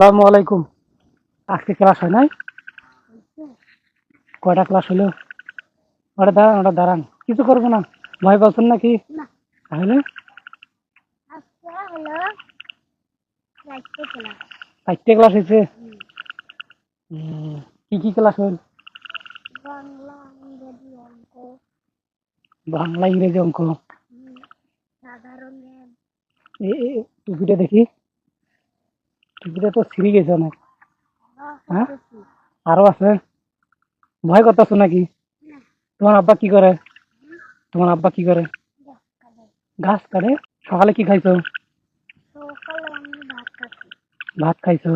আসসালামু আলাইকুম। আজকে ক্লাস হয় নাই? কয়টা ক্লাস হলো? ওটা দাঁড়ান, কিছু করবো না। ভয় পাচ্ছেন নাকি? তাহলে চারটে ক্লাস হয়েছে। কি কি ক্লাস হল? বাংলা, ইংরেজি, অঙ্ক। টুপিটা দেখি, টুপিটা তো ছিঁড়ে গেছে অনেক। হ্যাঁ, আরো আছে? ভয় করতেছো নাকি? তোমার আব্বা কি করে? তোমার আব্বা কি করে? ঘাস কাটে। সকালে কি খাইছো? ভাত খাইছো?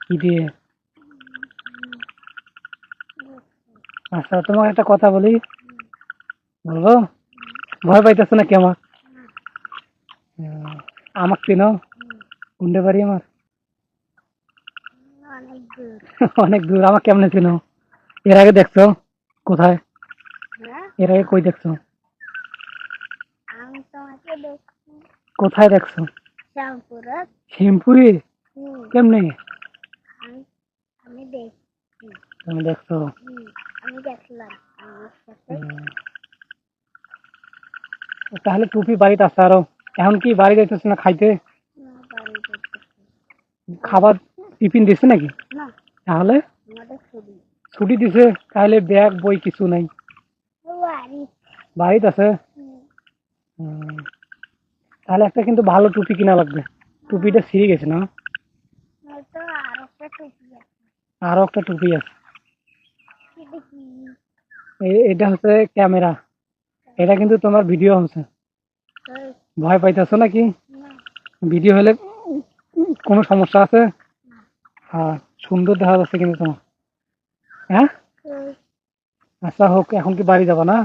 কি দিয়ে? আচ্ছা, তোমাকে একটা কথা বলি, বলবো? ভয় পাইতেছো নাকি আমার? আমাকে চেনো? কোনটা বাড়ি আমার? অনেক দূর। আমাকে কেমনে চেনো? এর আগে দেখছো? কোথায়? এর আগে কই দেখছো? কোথায় দেখছো? শ্যামপুরে। কেমনে তুমি দেখছো? হুম। তাহলে টুপি বাড়িতে আছে আরো। এখন কি বাড়ি যাইতেছ না খাইতে? খাবার টিফিন দিছে নাকি? তাহলে ছুটি দিছে, তাহলে ব্যাগ বই কিছু নাই? বাড়িতে আছে। হুম। তাহলে একটা কিন্তু ভালো টুপি কিনা লাগবে। টুপিটা ছিঁড়ে গেছে না? আরো একটা টুপি আছে। এটা হচ্ছে ক্যামেরা। এটা কিন্তু তোমার ভিডিও হচ্ছে। ভয় পাইতেছো নাকি? ভিডিও হলে কোনো সমস্যা আছে? হ্যাঁ, সুন্দর দেখা যাচ্ছে কিন্তু তোমার। হ্যাঁ, আচ্ছা হোক, এখন কি বাড়ি যাবা না?